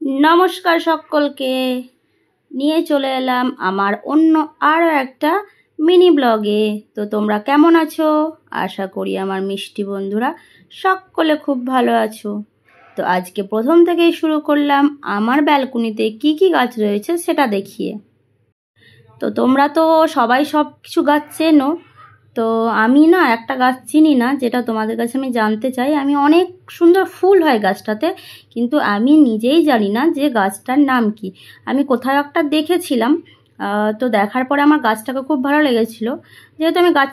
নমস্কার সকলকে, নিয়ে চলে এলাম আমার অন্য আরও একটা মিনি ব্লগে। তো তোমরা কেমন আছো? আশা করি আমার মিষ্টি বন্ধুরা সকলে খুব ভালো আছো। তো আজকে প্রথম থেকেই শুরু করলাম আমার ব্যালকনিতে কি কি গাছ রয়েছে সেটা দেখিয়ে। তো তোমরা তো সবাই সব কিছু গাছ চেনো, তো আমি না একটা গাছ চিনি না, যেটা তোমাদের কাছে আমি জানতে চাই। আমি অনেক সুন্দর ফুল হয় গাছটাতে, কিন্তু আমি নিজেই জানি না যে গাছটার নাম কি। আমি কোথাও একটা দেখেছিলাম, তো দেখার পরে আমার গাছটাকে খুব ভালো লেগেছিলো, যেহেতু আমি গাছ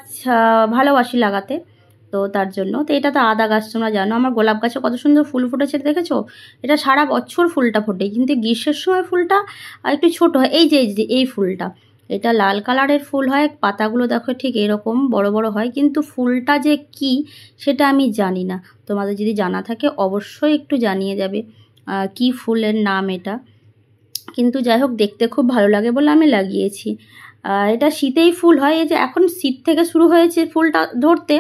ভালোবাসি লাগাতে। তো তার জন্য তো এটা তো আদা গাছ, তোমরা জানো আমার গোলাপ গাছে কত সুন্দর ফুল ফুটেছে দেখেছো। এটা সারা বছর ফুলটা ফোটে, কিন্তু গ্রীষ্মের সময় ফুলটা একটু ছোট হয়। এই যে এই ফুলটা, এটা লাল কালারের ফুল হয়, পাতাগুলো দেখো ঠিক এরকম বড় বড় হয়, কিন্তু ফুলটা যে কি সেটা আমি জানি না। তোমাদের যদি জানা থাকে অবশ্যই একটু জানিয়ে যাবে কি ফুলের নাম এটা। কিন্তু যাই হোক, দেখতে খুব ভালো লাগে বলে আমি লাগিয়েছি। এটা শীতেই ফুল হয়, এই যে এখন শীত থেকে শুরু হয়েছে ফুলটা ধরতে,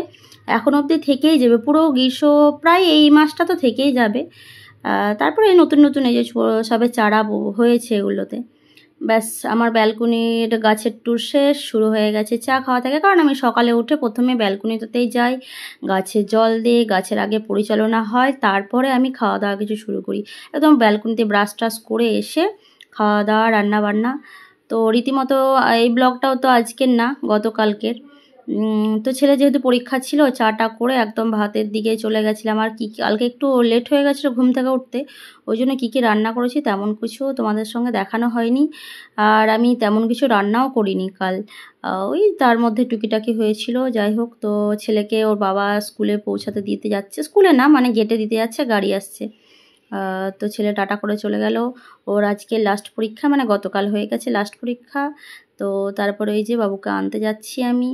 এখন অবধি থেকেই যাবে পুরো গ্রীষ্ম, প্রায় এই মাসটা তো থেকেই যাবে। তারপরে এই নতুন নতুন এই যে সবে চারা হয়েছে এগুলোতে। ব্যাস, আমার ব্যালকনির গাছের ট্যুর শেষ, শুরু হয়ে গেছে চা খাওয়া থেকে। কারণ আমি সকালে উঠে প্রথমে ব্যালকনিতেই যাই, গাছে জল দিই, গাছের আগে পরিচালনা হয়, তারপরে আমি খাওয়া দাওয়া কিছু শুরু করি। একদম ব্যালকনিতে ব্রাশ টাশ করে এসে খাওয়া দাওয়া রান্না বান্না। তো রীতিমতো এই ব্লগটাও তো আজকের না, গতকালকের। তো ছেলে যেহেতু পরীক্ষা ছিল, চাটা করে একদম ভাতের দিকে চলে গেছিলাম। আর কি কালকে একটু লেট হয়ে গেছিলো ঘুম থেকে উঠতে, ওই জন্য কী কী রান্না করেছি তেমন কিছু তোমাদের সঙ্গে দেখানো হয়নি। আর আমি তেমন কিছু রান্নাও করিনি কাল, ওই তার মধ্যে টুকিটাকি হয়েছিল। যাই হোক, তো ছেলেকে ওর বাবা স্কুলে পৌঁছাতে দিতে যাচ্ছে, স্কুলে না মানে গেটে দিতে যাচ্ছে, গাড়ি আসছে। তো ছেলে টাটা করে চলে গেল। ওর আজকে লাস্ট পরীক্ষা, মানে গতকাল হয়ে গেছে লাস্ট পরীক্ষা। তো তারপরে এই যে বাবুকে আনতে যাচ্ছি আমি।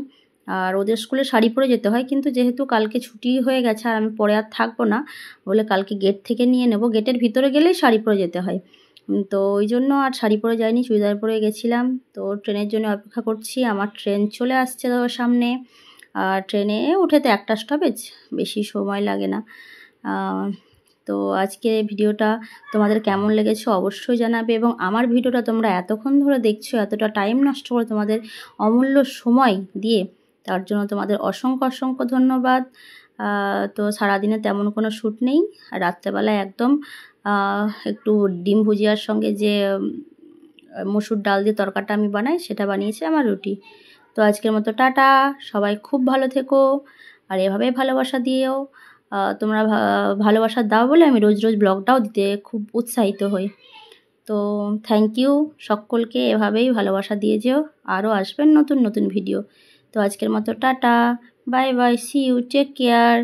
আর ওদের স্কুলে শাড়ি পরে যেতে হয়, কিন্তু যেহেতু কালকে ছুটি হয়ে গেছে আর আমি পরে আর থাকবো না বলে কালকে গেট থেকে নিয়ে নেব। গেটের ভিতরে গেলেই শাড়ি পরে যেতে হয়, তো ওই জন্য আর শাড়ি পরে যাইনি, চুড়িদার পরে গেছিলাম। তো ট্রেনের জন্য অপেক্ষা করছি, আমার ট্রেন চলে আসছে তো সামনে। আর ট্রেনে উঠে তো একটা স্টপেজ, বেশি সময় লাগে না। তো আজকে ভিডিওটা তোমাদের কেমন লেগেছে অবশ্যই জানাবে, এবং আমার ভিডিওটা তোমরা এতক্ষণ ধরে দেখছো, এতটা টাইম নষ্ট করে তোমাদের অমূল্য সময় দিয়ে, তার জন্য তোমাদের অসংখ্য অসংখ্য ধন্যবাদ। তো সারাদিনে তেমন কোনো শ্যুট নেই, রাত্রেবেলায় একদম একটু ডিম ভুজিয়ার সঙ্গে যে মসুর ডাল দিয়ে তরকারিটা আমি বানাই সেটা বানিয়েছি আমার রুটি। তো আজকের মতো টাটা, সবাই খুব ভালো থেকো, আর এভাবেই ভালোবাসা দিয়েও। তোমরা ভালোবাসা দাও বলে আমি রোজ রোজ ব্লগটাও দিতে খুব উৎসাহিত হই। তো থ্যাংক ইউ সকলকে, এভাবেই ভালোবাসা দিয়ে যেও, আরও আসবেন নতুন নতুন ভিডিও। তো আজকের মতো tata, bye bye, see you, take care.